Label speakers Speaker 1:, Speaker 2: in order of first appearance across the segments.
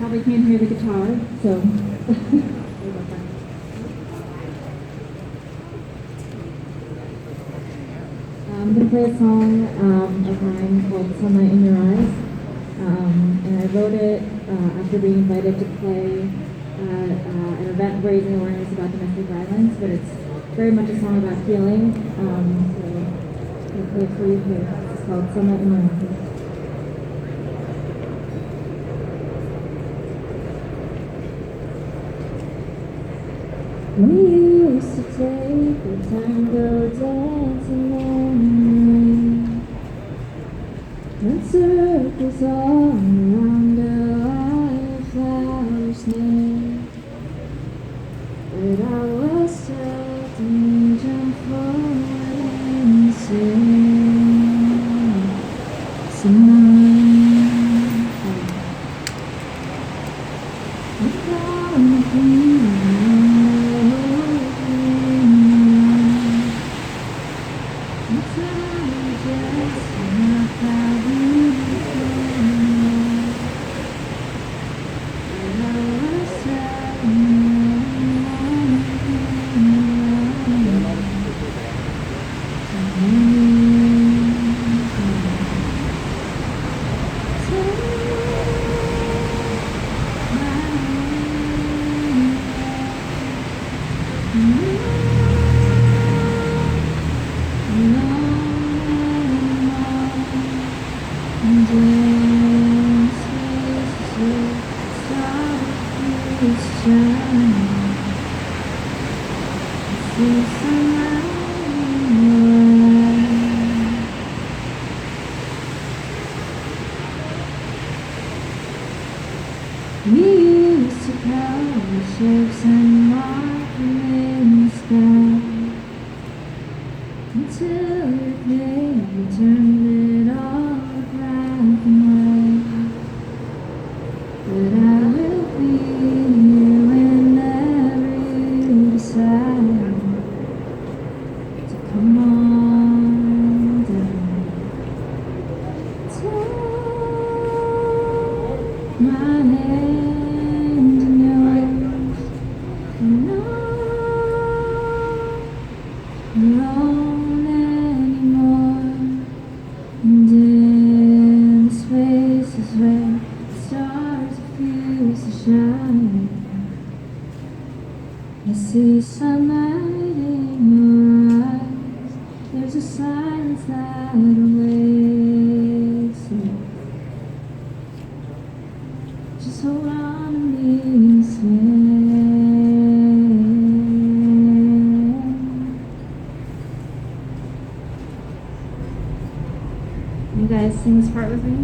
Speaker 1: Probably can't hear the guitar, so I'm going to play a song of mine called Sunlight in Your Eyes, and I wrote it after being invited to play at an event raising awareness about domestic violence, but it's very much a song about healing, so I'll play it for you here. It's called Sunlight in Your Eyes. We used to take the tango dancing in the rain, and circles all around a wildflower's name. But I was sad to jump forward and sing. We used to color shapes and mark them in the sky until your day turned it all black and white. But I will be here whenever you decide to come on down. Take my hand. I see sunlight in your eyes. There's a silence that awaits you. Just hold on to me and swim. You guys sing this part with me?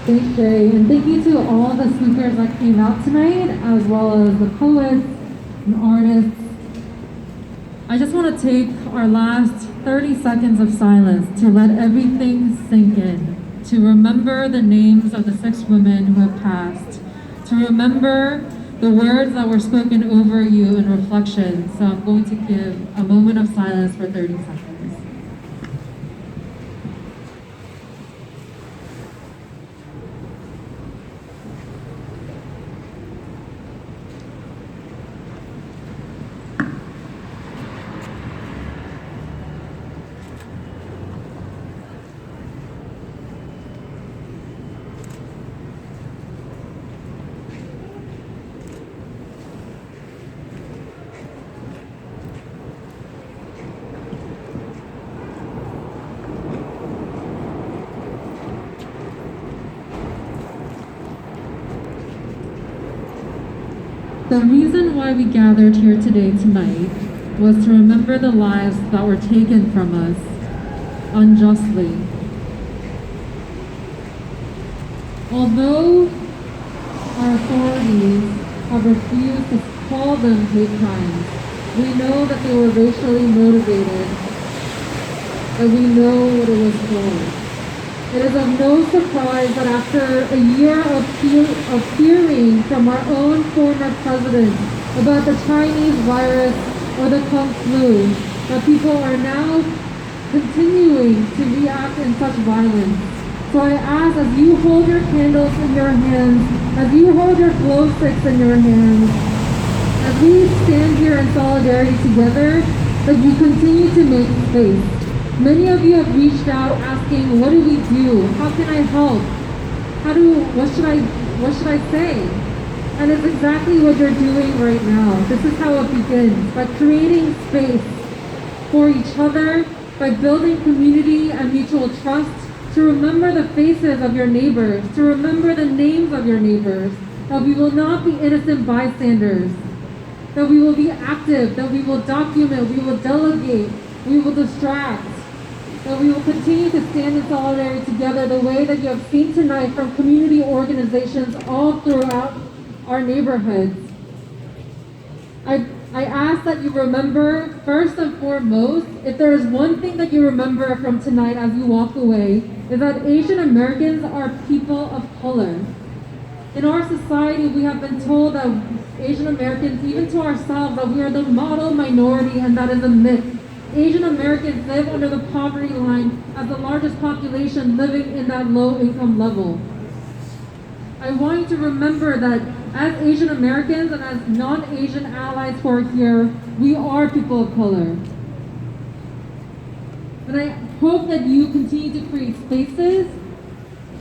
Speaker 2: Thanks, Jay, and thank you to all the speakers that came out tonight, as well as the poets and artists. I just want to take our last 30 seconds of silence to let everything sink in, to remember the names of the 6 women who have passed, to remember the words that were spoken over you in reflection. So I'm going to give a moment of silence for 30 seconds. The reason why we gathered here today tonight was to remember the lives that were taken from us unjustly. Although our authorities have refused to call them hate crimes, we know that they were racially motivated, and we know what it was for. It is of no surprise that after a year of hearing from our own former president about the Chinese virus or the Kung flu, that people are now continuing to react in such violence. So I ask, as you hold your candles in your hands, as you hold your glow sticks in your hands, as we stand here in solidarity together, that you continue to make space. Many of you have reached out asking, what do we do? How can I help? What should I say? And it's exactly what you're doing right now. This is how it begins, by creating space for each other, by building community and mutual trust, to remember the faces of your neighbors, to remember the names of your neighbors, that we will not be innocent bystanders, that we will be active, that we will document, we will delegate, we will distract, that we will continue to stand in solidarity together the way that you have seen tonight from community organizations all throughout our neighborhoods. I ask that you remember, first and foremost, if there is one thing that you remember from tonight as you walk away, is that Asian Americans are people of color. In our society, we have been told that Asian Americans, even to ourselves, that we are the model minority, and that is a myth. Asian Americans live under the poverty line as the largest population living in that low income level. I want you to remember that as Asian Americans and as non-Asian allies who are here, we are people of color. And I hope that you continue to create spaces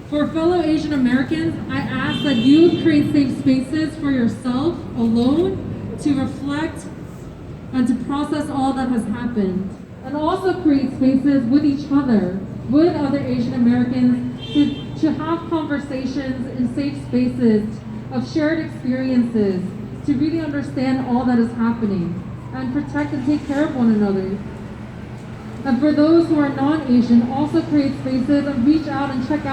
Speaker 2: for fellow Asian Americans. I ask that you create safe spaces for yourself alone to reflect and to process all that has happened, and also create spaces with each other, with other Asian Americans, to have conversations in safe spaces of shared experiences, to really understand all that is happening, and protect and take care of one another. And for those who are non-Asian, also create spaces and reach out and check in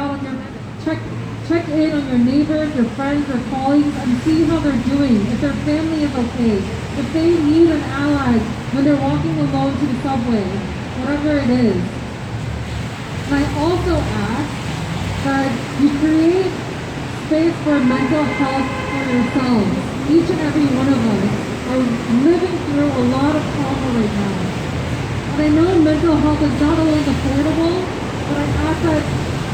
Speaker 2: on your neighbors, your friends, your colleagues, and see how they're doing, if their family is okay, if they need an ally when they're walking alone to the subway, whatever it is. And I also ask that you create space for mental health for yourselves. Each and every one of us are living through a lot of trauma right now. And I know mental health is not always affordable, but I ask that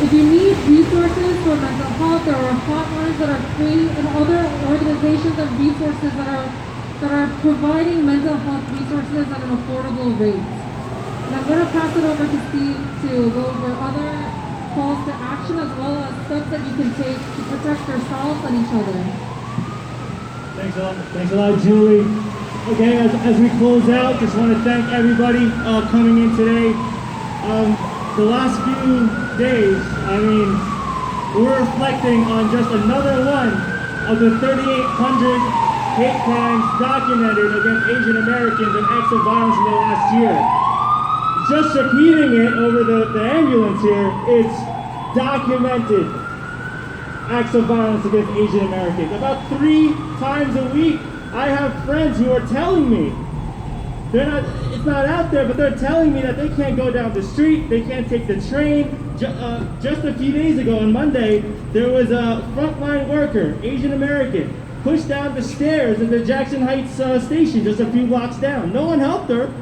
Speaker 2: if you need resources for mental health, there are hotlines that are free and other organizations and resources that are providing mental health resources at an affordable rate. And I'm going to pass it over to Steve to go over other calls to action as well as steps that you can take to protect yourselves and each other.
Speaker 3: Thanks a lot, Julie. Okay, as we close out, just want to thank everybody coming in today. The last few days, we're reflecting on just another one of the 3,800 hate crimes documented against Asian Americans and acts of violence in the last year. Just repeating it over the ambulance here, it's documented. acts of violence against Asian Americans. About 3 times a week, I have friends who are telling me, it's not out there, but they're telling me that they can't go down the street, they can't take the train. Just a few days ago, on Monday, there was a frontline worker, Asian American, pushed down the stairs in the Jackson Heights station just a few blocks down. No one helped her.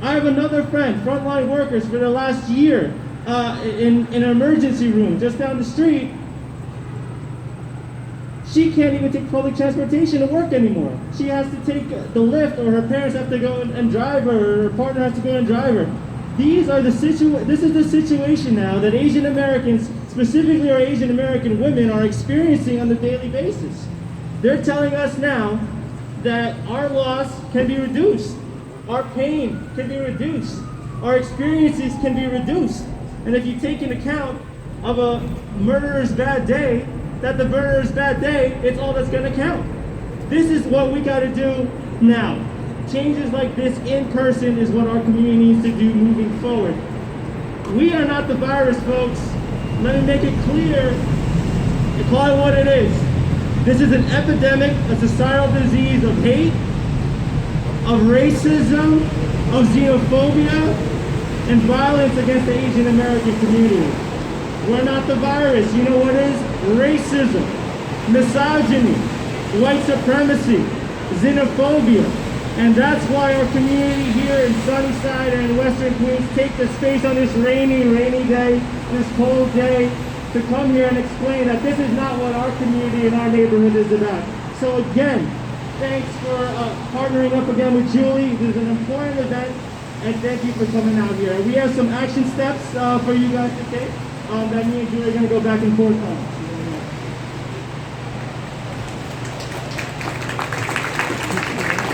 Speaker 3: I have another friend, frontline workers for the last year, in an emergency room just down the street. She can't even take public transportation to work anymore. She has to take the lift, or her parents have to go and drive her, or her partner has to go and drive her. This is the situation now that Asian Americans, specifically our Asian American women, are experiencing on a daily basis. They're telling us now that our loss can be reduced, our pain can be reduced, our experiences can be reduced. And if you take into account of a murderer's bad day, that the murderer's bad day, it's all that's gonna count. This is what we gotta do now. Changes like this in person is what our community needs to do moving forward. We are not the virus, folks. Let me make it clear and call it what it is. This is an epidemic, a societal disease of hate, of racism, of xenophobia, and violence against the Asian American community. We're not the virus. You know what is? Racism, misogyny, white supremacy, xenophobia. And that's why our community here in Sunnyside and in Western Queens take the space on this rainy day, this cold day, to come here and explain that this is not what our community and our neighborhood is about. So again, thanks for partnering up again with Julie. This is an important event, and thank you for coming out here. We have some action steps for you guys to take that me and Julie are going to go back and forth on.